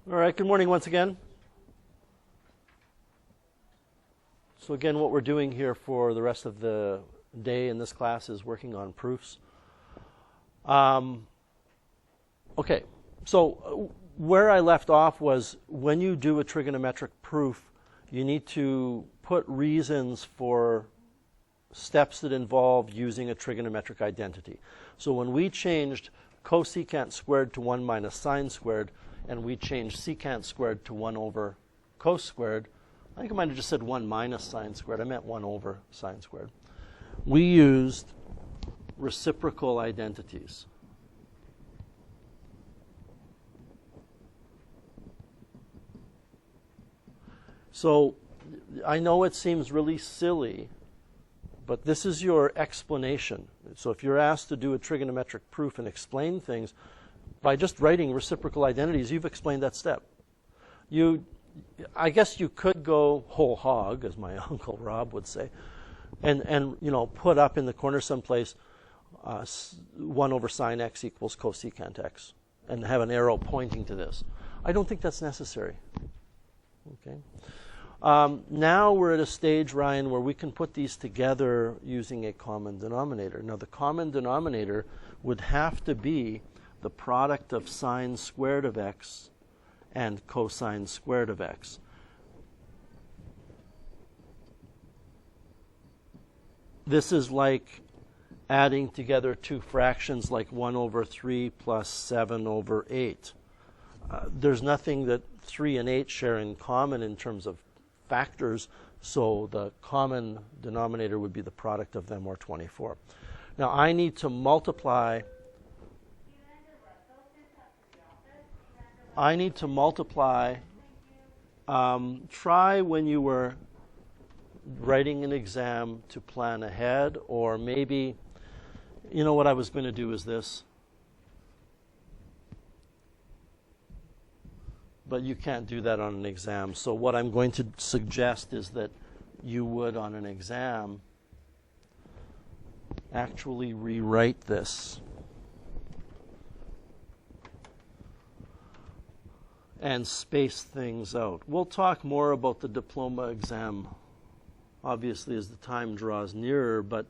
All right, good morning once again. So again, what we're doing here for the rest of the day in this class is working on proofs. Okay, so where I left off was when you do a trigonometric proof, you need to put reasons for steps that involve using a trigonometric identity. So when we changed cosecant squared to 1 minus sine squared, and we changed secant squared to 1 over cos squared, I think I might have just said 1 minus sine squared. I meant 1 over sine squared. We used reciprocal identities. So I know it seems really silly, but this is your explanation. So if you're asked to do a trigonometric proof and explain things, by just writing reciprocal identities, you've explained that step. I guess you could go whole hog, as my Uncle Rob would say, and put up in the corner someplace 1 over sine x equals cosecant x, and have an arrow pointing to this. I don't think that's necessary. Okay. Now we're at a stage, Ryan, where we can put these together using a common denominator. Now the common denominator would have to be the product of sine squared of x and cosine squared of x. This is like adding together two fractions like 1 over 3 plus 7 over 8. There's nothing that 3 and 8 share in common in terms of factors, so the common denominator would be the product of them, or 24. Now I need to multiply try when you were writing an exam to plan ahead, or maybe, what I was going to do is this. But you can't do that on an exam. So what I'm going to suggest is that you would, on an exam, actually rewrite this and space things out. We'll talk more about the diploma exam, obviously, as the time draws nearer, but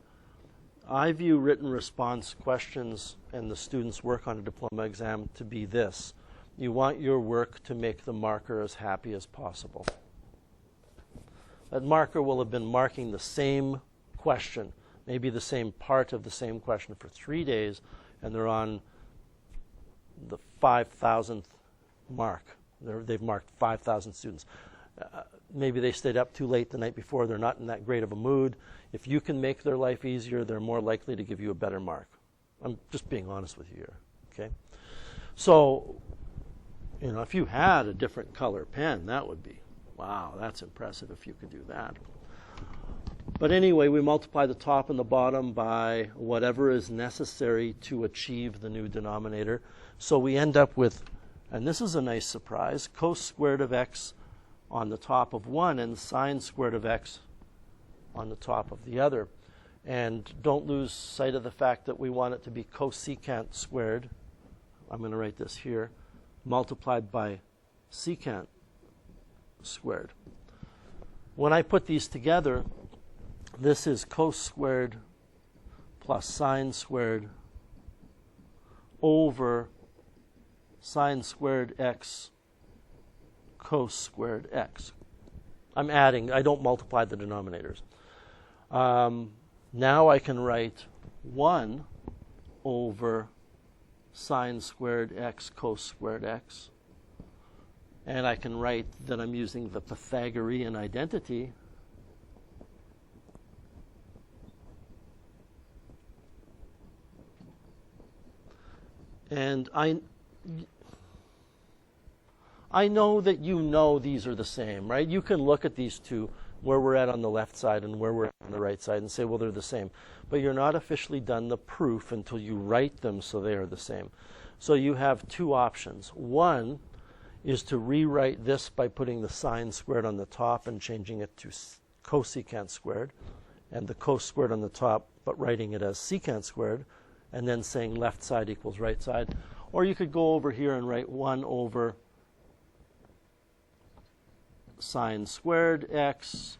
I view written response questions and the students' work on a diploma exam to be this. You want your work to make the marker as happy as possible. That marker will have been marking the same question, maybe the same part of the same question for 3 days, and they're on the 5,000th mark. They've marked 5,000 students. Maybe they stayed up too late the night before. They're not in that great of a mood. If you can make their life easier, they're more likely to give you a better mark. I'm just being honest with you here. Okay? So, if you had a different color pen, that would be, wow, that's impressive if you could do that. But anyway, we multiply the top and the bottom by whatever is necessary to achieve the new denominator. So we end up with, and this is a nice surprise, cos squared of x on the top of one and sine squared of x on the top of the other. And don't lose sight of the fact that we want it to be cosecant squared. I'm going to write this here, multiplied by secant squared. When I put these together, this is cos squared plus sine squared over sine squared x cos squared x. I'm adding, I don't multiply the denominators. Now I can write 1 over sine squared x cos squared x. And I can write that I'm using the Pythagorean identity. And I know that these are the same, right? You can look at these two, where we're at on the left side and where we're at on the right side, and say, well, they're the same. But you're not officially done the proof until you write them so they are the same. So you have two options. One is to rewrite this by putting the sine squared on the top and changing it to cosecant squared, and the cos squared on the top, but writing it as secant squared, and then saying left side equals right side. Or you could go over here and write 1 over sine squared x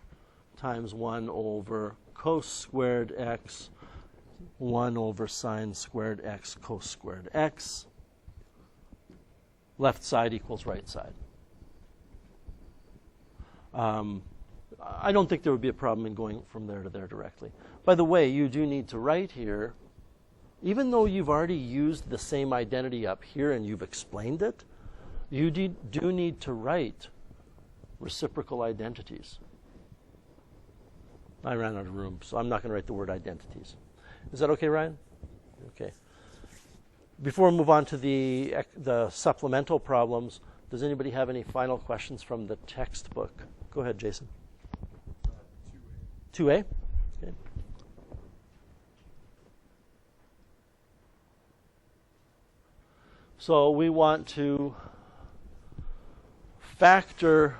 times 1 over cos squared x, 1 over sine squared x cos squared x. Left side equals right side. I don't think there would be a problem in going from there to there directly. By the way, you do need to write here, even though you've already used the same identity up here and you've explained it, you do need to write reciprocal identities. I ran out of room, so I'm not going to write the word identities. Is that okay, Ryan? Okay. Before we move on to the supplemental problems, does anybody have any final questions from the textbook? Go ahead, Jason. 2A. Okay. So we want to factor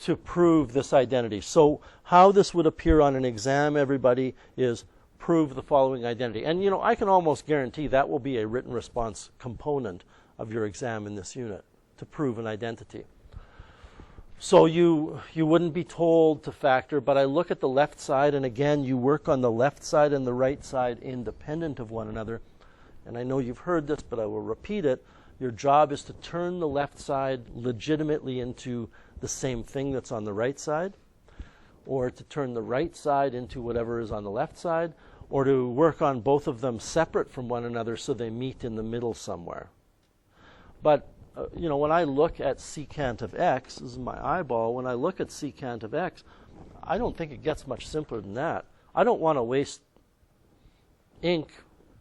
to prove this identity. So how this would appear on an exam, everybody, is prove the following identity. And, you know, I can almost guarantee that will be a written response component of your exam in this unit, to prove an identity. So you wouldn't be told to factor, but I look at the left side, and again, you work on the left side and the right side independent of one another. And I know you've heard this, but I will repeat it. Your job is to turn the left side legitimately into the same thing that's on the right side, or to turn the right side into whatever is on the left side, or to work on both of them separate from one another so they meet in the middle somewhere. But you know, when I look at secant of x, this is my eyeball, when I look at secant of x, I don't think it gets much simpler than that. I don't want to waste ink,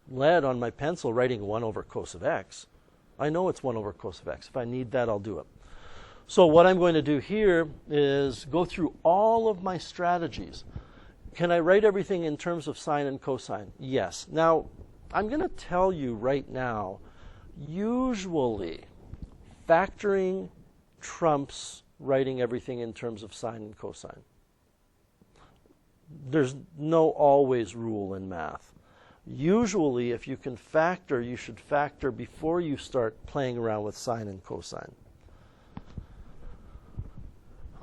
lead on my pencil writing 1 over cos of x. I know it's 1 over cos of x. If I need that, I'll do it. So what I'm going to do here is go through all of my strategies. Can I write everything in terms of sine and cosine? Yes. Now, I'm going to tell you right now, usually factoring trumps writing everything in terms of sine and cosine. There's no always rule in math. Usually, if you can factor, you should factor before you start playing around with sine and cosine.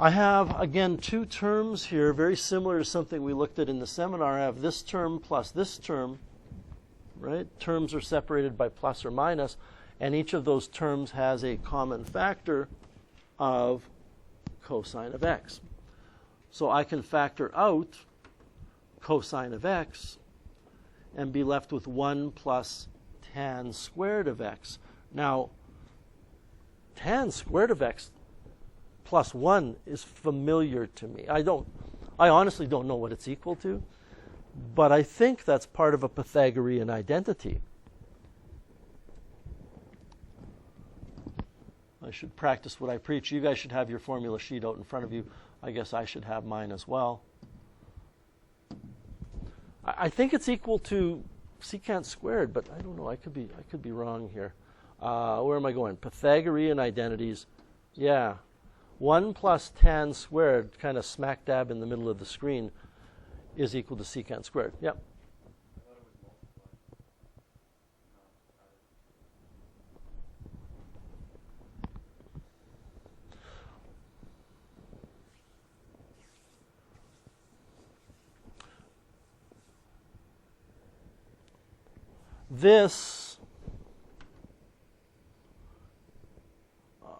I have, again, 2 terms here, very similar to something we looked at in the seminar. I have this term plus this term, right? Terms are separated by plus or minus, and each of those terms has a common factor of cosine of x. So I can factor out cosine of x and be left with 1 plus tan squared of x. Now, tan squared of x plus 1 is familiar to me. I honestly don't know what it's equal to, but I think that's part of a Pythagorean identity. I should practice what I preach. You guys should have your formula sheet out in front of you. I guess I should have mine as well. I think it's equal to secant squared, but I don't know. I could be wrong here. Where am I going? Pythagorean identities. Yeah. 1 plus tan squared, kind of smack dab in the middle of the screen, is equal to secant squared. Yep. This,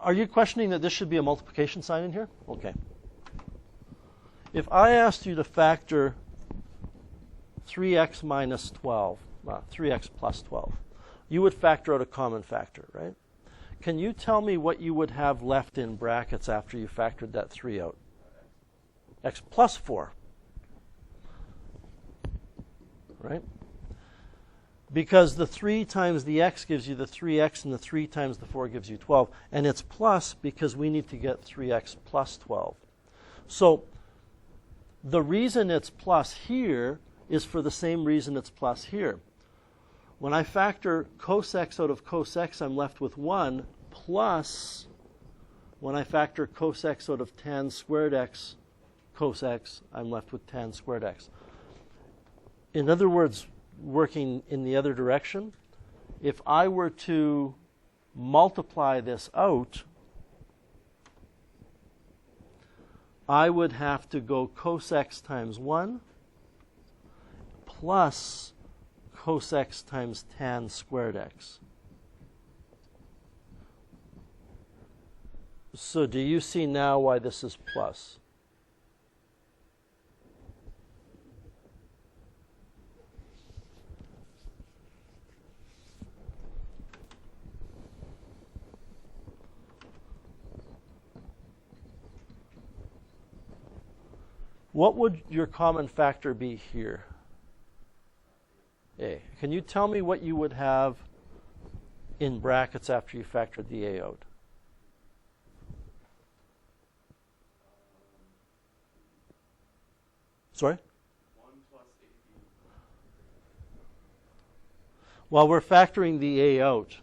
are you questioning that this should be a multiplication sign in here? Okay. If I asked you to factor 3x minus 12, 3x plus 12, you would factor out a common factor, right? Can you tell me what you would have left in brackets after you factored that 3 out? X plus 4, right? Because the 3 times the x gives you the 3x, and the 3 times the 4 gives you 12. And it's plus because we need to get 3x plus 12. So the reason it's plus here is for the same reason it's plus here. When I factor cos x out of cos x, I'm left with 1, plus when I factor cos x out of tan squared x cos x, I'm left with tan squared x. In other words, working in the other direction, if I were to multiply this out, I would have to go cos x times 1 plus cos x times tan squared x. So do you see now why this is plus? What would your common factor be here? A. Can you tell me what you would have in brackets after you factored the A out? Sorry? 1 plus AB. Well, we're factoring the A out.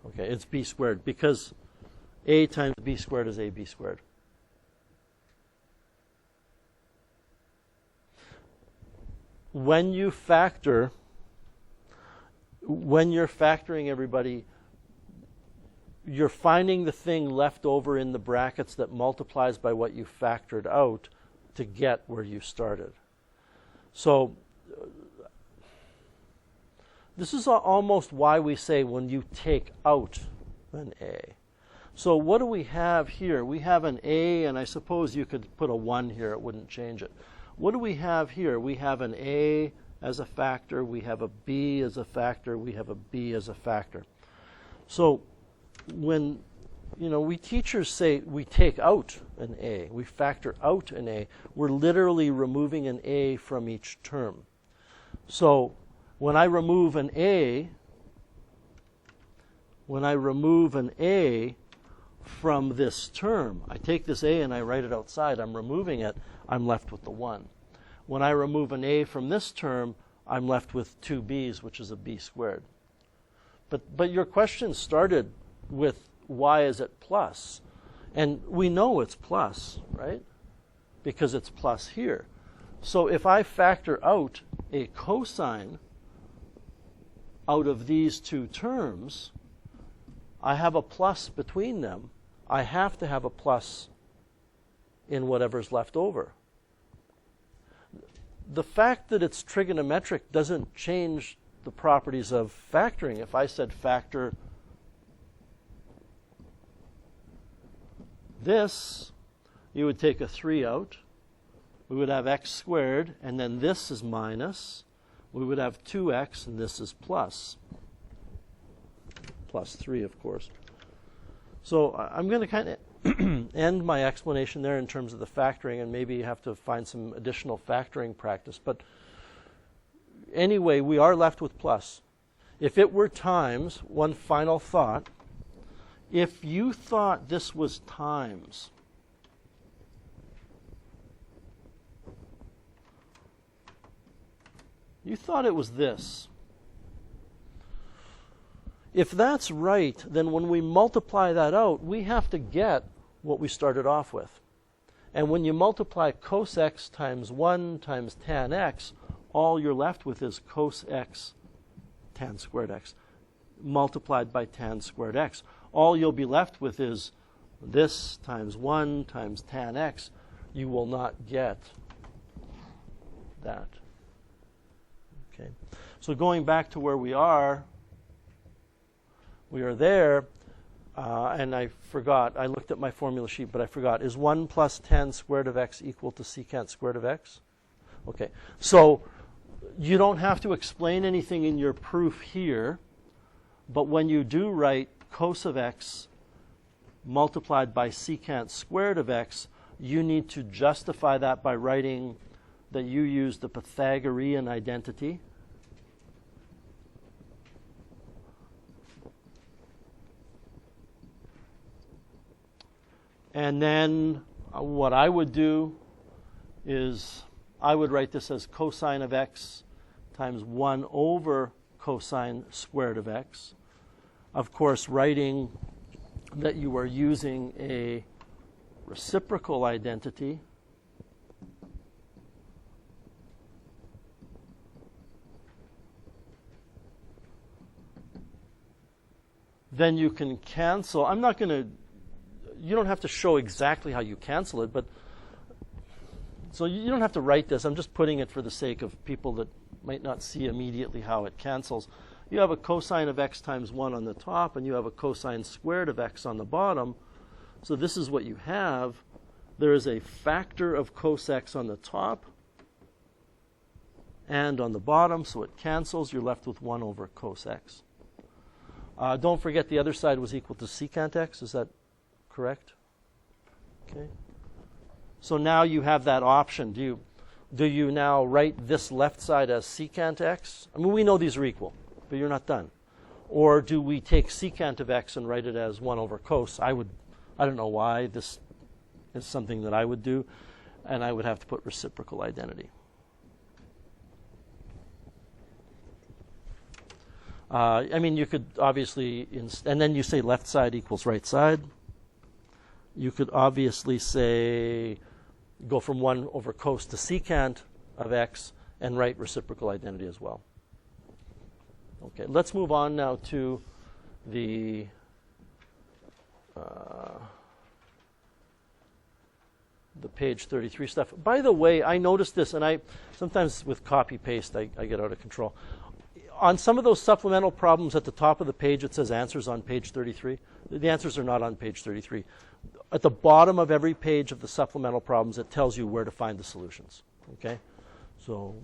Okay, it's B squared because A times B squared is AB squared. When you're factoring, everybody, you're finding the thing left over in the brackets that multiplies by what you factored out to get where you started. So this is almost why we say when you take out an A. So what do we have here? We have an A, and I suppose you could put a 1 here. It wouldn't change it. What do we have here? We have an A as a factor. We have a B as a factor. We have a B as a factor. So when we teachers say we take out an A, we factor out an A, we're literally removing an A from each term. So when I remove an A from this term, I take this A and I write it outside, I'm removing it, I'm left with the 1. When I remove an A from this term, I'm left with 2 B's, which is a B squared. But your question started with why is it plus? And we know it's plus, right? Because it's plus here. So if I factor out a cosine out of these two terms, I have a plus between them. I have to have a plus in whatever's left over. The fact that it's trigonometric doesn't change the properties of factoring. If I said factor this, you would take a 3 out. We would have x squared, and then this is minus. We would have 2x, and this is plus. Plus 3, of course. So I'm going to kind of end my explanation there in terms of the factoring, and maybe you have to find some additional factoring practice. But anyway, we are left with plus. If it were times, one final thought, if you thought this was times, you thought it was this. If that's right, then when we multiply that out, we have to get what we started off with. And when you multiply cos x times 1 times tan x, all you're left with is cos x tan squared x multiplied by tan squared x. All you'll be left with is this times 1 times tan x. You will not get that. Okay. So going back to where we are there, and I forgot, I looked at my formula sheet, but I forgot. Is 1 plus tan squared of x equal to secant squared of x? Okay, so you don't have to explain anything in your proof here, but when you do write cos of x multiplied by secant squared of x, you need to justify that by writing that you use the Pythagorean identity. And then what I would do is I would write this as cosine of x times 1 over cosine squared of x. Of course, writing that you are using a reciprocal identity. Then you can cancel. I'm not going to you don't have to show exactly how you cancel it, but so you don't have to write this. I'm just putting it for the sake of people that might not see immediately how it cancels. You have a cosine of x times 1 on the top, and you have a cosine squared of x on the bottom. So this is what you have. There is a factor of cos x on the top and on the bottom, so it cancels. You're left with 1 over cos x. Don't forget the other side was equal to secant x. Is that correct? Okay. So now you have that option. Do you now write this left side as secant x? I mean, we know these are equal, but you're not done. Or do we take secant of x and write it as 1 over cos? I don't know why. This is something that I would do, and I would have to put reciprocal identity. I mean, you could obviously, and then you say left side equals right side. You could obviously say, go from 1 over cos to secant of x and write reciprocal identity as well. Okay, let's move on now to the page 33 stuff. By the way, I noticed this, and sometimes with copy paste I get out of control. On some of those supplemental problems at the top of the page, it says answers on page 33. The answers are not on page 33. At the bottom of every page of the supplemental problems, it tells you where to find the solutions. Okay? So,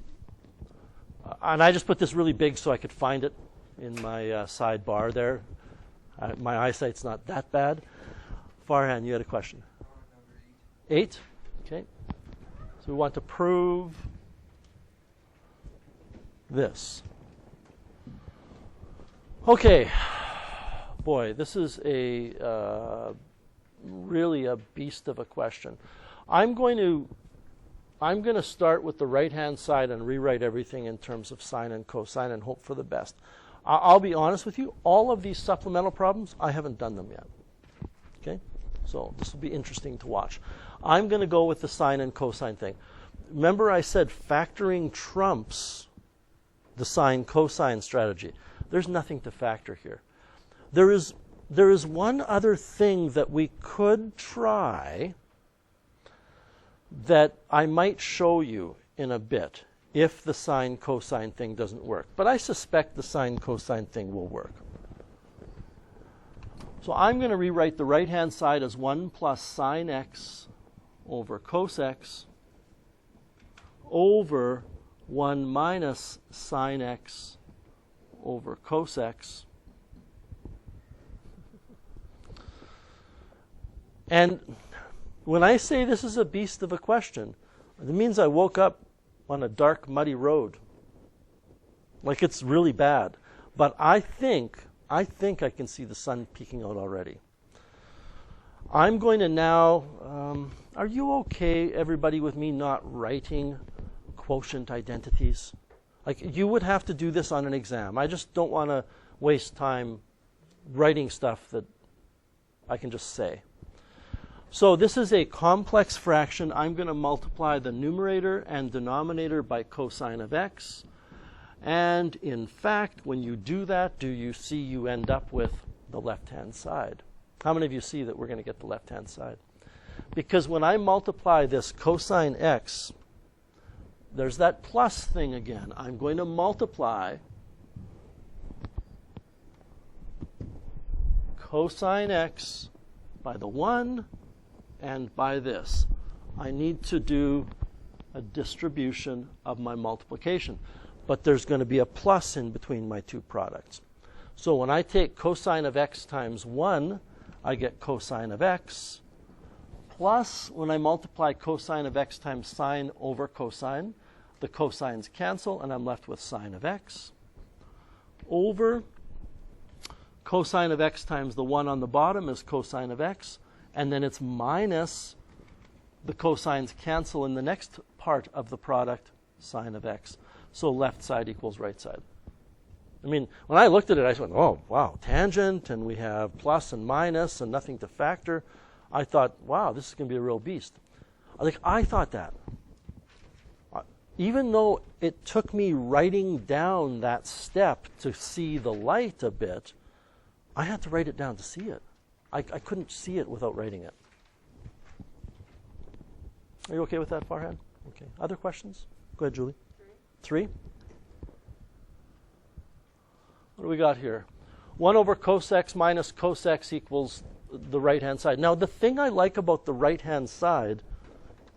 and I just put this really big so I could find it in my sidebar there. My eyesight's not that bad. Farhan, you had a question. Number 8. Okay. So we want to prove this. Okay, boy, this is really a beast of a question. I'm going to start with the right-hand side and rewrite everything in terms of sine and cosine and hope for the best. I'll be honest with you, all of these supplemental problems, I haven't done them yet. Okay, so this will be interesting to watch. I'm going to go with the sine and cosine thing. Remember I said factoring trumps the sine-cosine strategy. There's nothing to factor here. There is one other thing that we could try that I might show you in a bit if the sine-cosine thing doesn't work. But I suspect the sine-cosine thing will work. So I'm going to rewrite the right-hand side as 1 plus sine x over cos x over 1 minus sine x over cos x. And when I say this is a beast of a question, it means I woke up on a dark, muddy road. Like it's really bad. But I think I can see the sun peeking out already. I'm going to now, are you okay, everybody, with me not writing quotient identities? Like, you would have to do this on an exam. I just don't want to waste time writing stuff that I can just say. So this is a complex fraction. I'm going to multiply the numerator and denominator by cosine of x. And in fact, when you do that, do you see you end up with the left-hand side? How many of you see that we're going to get the left-hand side? Because when I multiply this cosine x, there's that plus thing again. I'm going to multiply cosine x by the 1 and by this. I need to do a distribution of my multiplication. But there's going to be a plus in between my two products. So when I take cosine of x times 1, I get cosine of x. Plus, when I multiply cosine of x times sine over cosine, the cosines cancel, and I'm left with sine of x. Over cosine of x times the 1 on the bottom is cosine of x. And then it's minus the cosines cancel in the next part of the product, sine of x. So left side equals right side. I mean, when I looked at it, I went, oh, wow, tangent, and we have plus and minus and nothing to factor. I thought, wow, this is going to be a real beast. I thought that. Even though it took me writing down that step to see the light a bit, I had to write it down to see it. I couldn't see it without writing it. Are you okay with that, Farhan? Okay. Other questions? Go ahead, Julie. 3? What do we got here? 1 over cos x minus cos x equals the right-hand side. Now, the thing I like about the right-hand side,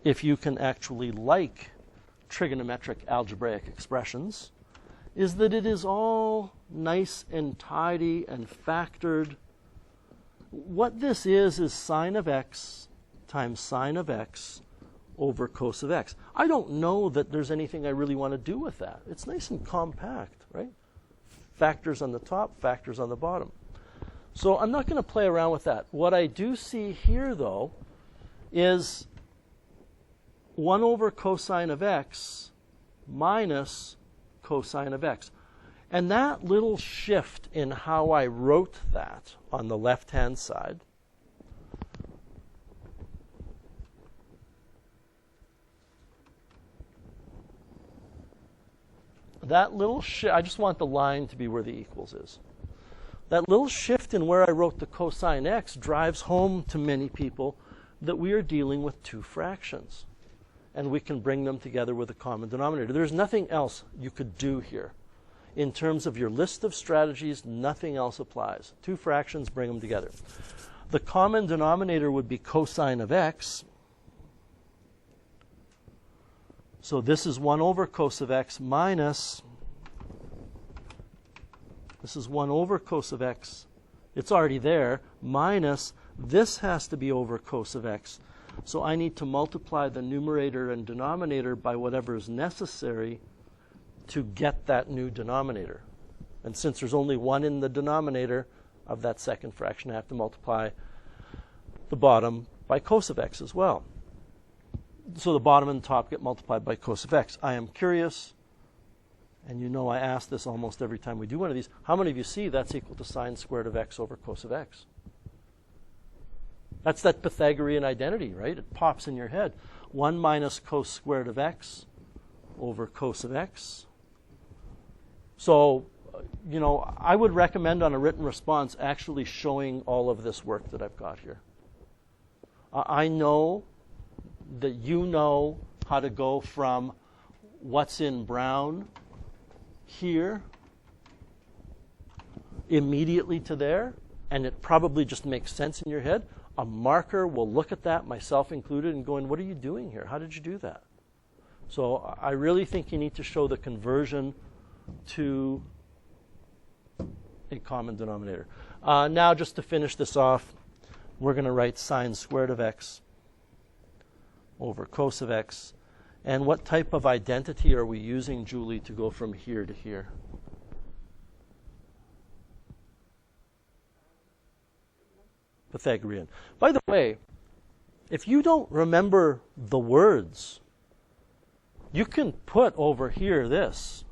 if you can actually like trigonometric algebraic expressions, is that it is all nice and tidy and factored. What this is sine of x times sine of x over cos of x. I don't know that there's anything I really want to do with that. It's nice and compact, right? Factors on the top, factors on the bottom. So I'm not going to play around with that. What I do see here, though, is 1 over cosine of x minus cosine of x. And that little shift in how I wrote that on the left-hand side that little shift, I just want the line to be where the equals is. That little shift in where I wrote the cosine x drives home to many people that we are dealing with two fractions. And we can bring them together with a common denominator. There's nothing else you could do here. In terms of your list of strategies, nothing else applies. Two fractions, bring them together. The common denominator would be cosine of x. So this is 1 over cos of x minus, this is 1 over cos of x, it's already there, minus, this has to be over cos of x. So I need to multiply the numerator and denominator by whatever is necessary to get that new denominator. And since there's only 1 in the denominator of that second fraction, I have to multiply the bottom by cos of x as well. So the bottom and the top get multiplied by cos of x. I am curious, and you know I ask this almost every time we do one of these, how many of you see that's equal to sine squared of x over cos of x? That's that Pythagorean identity, right? It pops in your head. 1 minus cos squared of x over cos of x. So, you know, I would recommend on a written response actually showing all of this work that I've got here. I know that you know how to go from what's in brown here immediately to there, and it probably just makes sense in your head. A marker will look at that, myself included, and going, what are you doing here? How did you do that? So I really think you need to show the conversion to a common denominator. Now, just to finish this off, we're going to write sine squared of x over cos of x. And what type of identity are we using, Julie, to go from here to here? Pythagorean. By the way, if you don't remember the words, you can put over here this.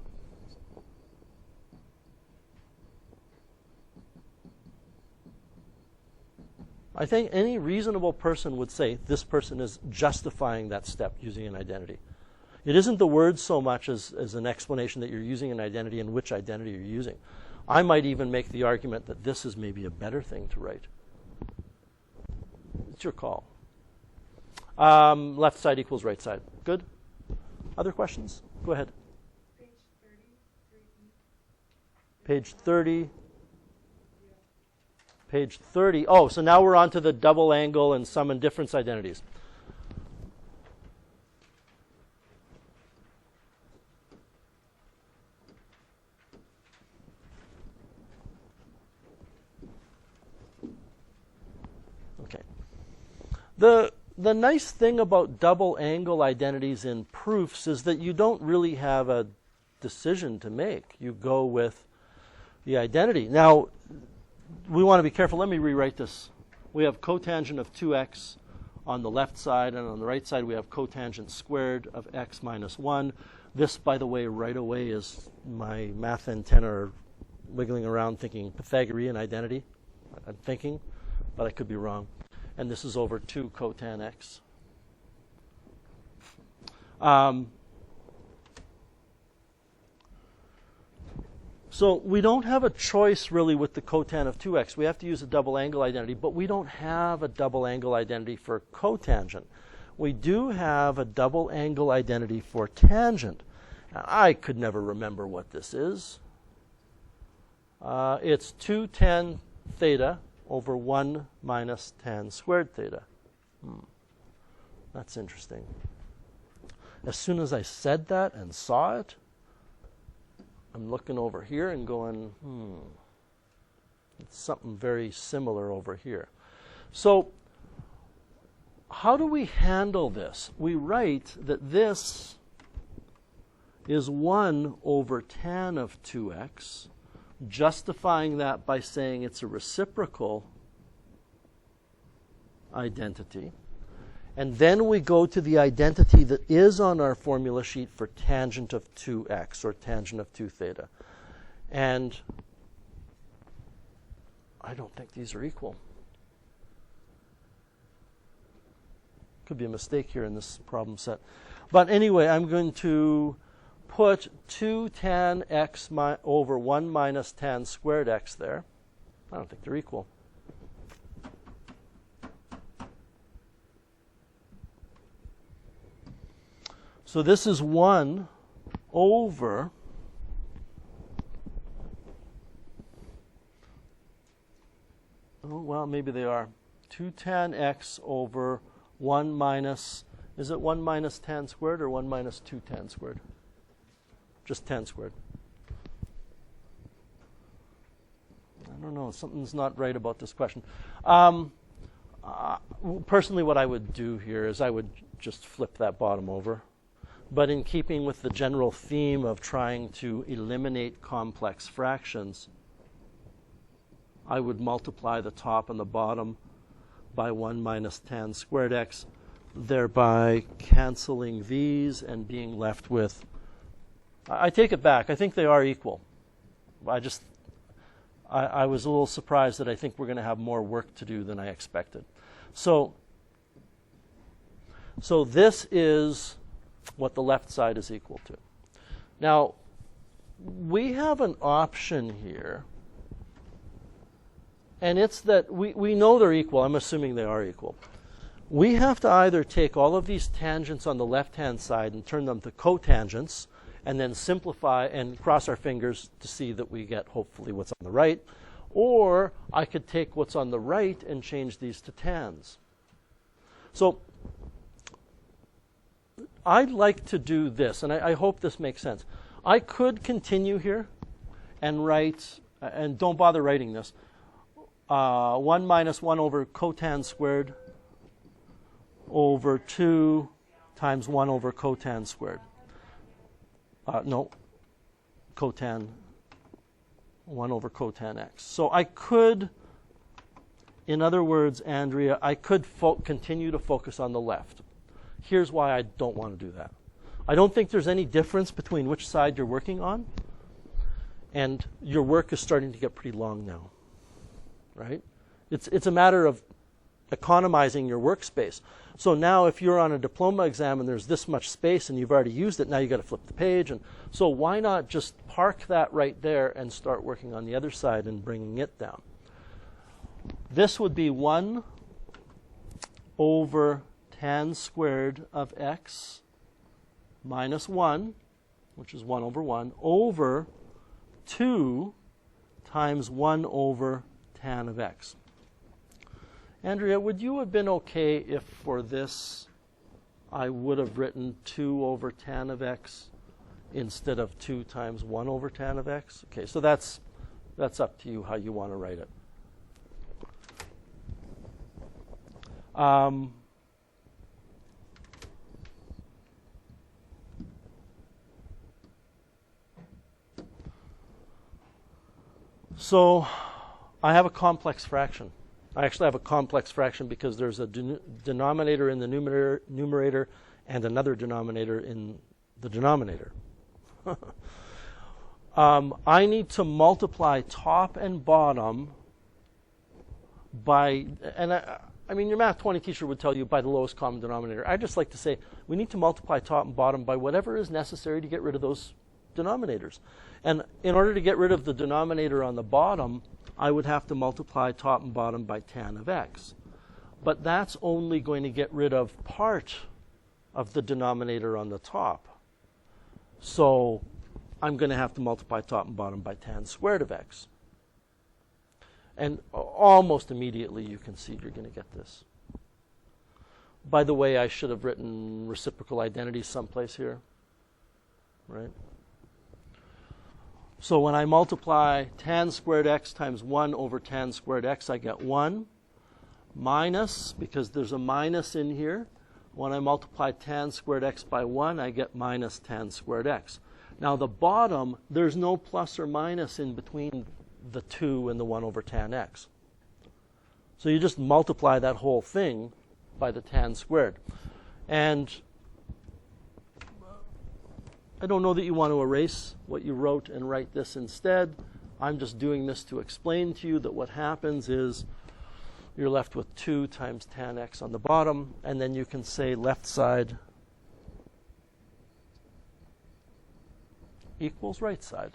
I think any reasonable person would say this person is justifying that step using an identity. It isn't the words so much as an explanation that you're using an identity and which identity you're using. I might even make the argument that this is maybe a better thing to write. It's your call. Left side equals right side. Good? Other questions? Go ahead. Page 30, 3E. Page 30. Page 30. Oh, so now we're on to the double angle and sum and difference identities. Okay. The nice thing about double angle identities in proofs is that you don't really have a decision to make. You go with the identity. Now, we want to be careful. Let me rewrite this. We have cotangent of 2x on the left side, and on the right side we have cotangent squared of x minus 1. This, by the way, right away is my math antenna wiggling around thinking Pythagorean identity. I'm thinking, but I could be wrong. And this is over 2 cotan x. So we don't have a choice really with the cotan of 2x. We have to use a double angle identity, but we don't have a double angle identity for cotangent. We do have a double angle identity for tangent. Now, I could never remember what this is. It's 2 tan theta over 1 minus tan squared theta. That's interesting. As soon as I said that and saw it, I'm looking over here and going, it's something very similar over here. So how do we handle this? We write that this is 1 over tan of 2x, justifying that by saying it's a reciprocal identity. And then we go to the identity that is on our formula sheet for tangent of 2x, or tangent of 2 theta. And I don't think these are equal. Could be a mistake here in this problem set. But anyway, I'm going to put 2 tan x over 1 minus tan squared x there. I don't think they're equal. So this is 1 over well, maybe they are. 2 tan x over 1 minus, is it 1 minus tan squared or 1 minus 2 tan squared? Just tan squared. I don't know, something's not right about this question. Personally, what I would do here is I would just flip that bottom over. But in keeping with the general theme of trying to eliminate complex fractions, I would multiply the top and the bottom by 1 minus tan squared x, thereby canceling these and being left with, I take it back, I think they are equal. I was a little surprised that I think we're going to have more work to do than I expected. So this is what the left side is equal to. Now, we have an option here, and it's that we know they're equal. I'm assuming they are equal. We have to either take all of these tangents on the left-hand side and turn them to cotangents, and then simplify and cross our fingers to see that we get, hopefully, what's on the right. Or I could take what's on the right and change these to tans. So I'd like to do this, and I hope this makes sense. I could continue here and write, and don't bother writing this, 1 minus 1 over cotan squared over 2 times 1 over cotan squared. Cotan, 1 over cotan x. So I could, in other words, Andrea, I could continue to focus on the left. Here's why I don't want to do that. I don't think there's any difference between which side you're working on, and your work is starting to get pretty long now, right? It's a matter of economizing your workspace. So now if you're on a diploma exam and there's this much space and you've already used it, now you've got to flip the page. And so why not just park that right there and start working on the other side and bringing it down? This would be 1 over tan squared of x minus 1, which is 1 over 1, over 2 times 1 over tan of x. Andrea, would you have been okay if for this I would have written 2 over tan of x instead of 2 times 1 over tan of x? Okay, so that's up to you how you want to write it. So I have a complex fraction. I actually have a complex fraction because there's a denominator in the numerator and another denominator in the denominator. I need to multiply top and bottom by, and I mean, your Math 20 teacher would tell you by the lowest common denominator. I just like to say we need to multiply top and bottom by whatever is necessary to get rid of those denominators. And in order to get rid of the denominator on the bottom, I would have to multiply top and bottom by tan of x. But that's only going to get rid of part of the denominator on the top. So I'm going to have to multiply top and bottom by tan squared of x. And almost immediately you can see you're going to get this. By the way, I should have written reciprocal identities someplace here, right? So when I multiply tan squared x times 1 over tan squared x, I get 1 minus, because there's a minus in here, when I multiply tan squared x by 1, I get minus tan squared x. Now the bottom, there's no plus or minus in between the 2 and the 1 over tan x. So you just multiply that whole thing by the tan squared. And I don't know that you want to erase what you wrote and write this instead. I'm just doing this to explain to you that what happens is you're left with 2 times tan x on the bottom, and then you can say left side equals right side.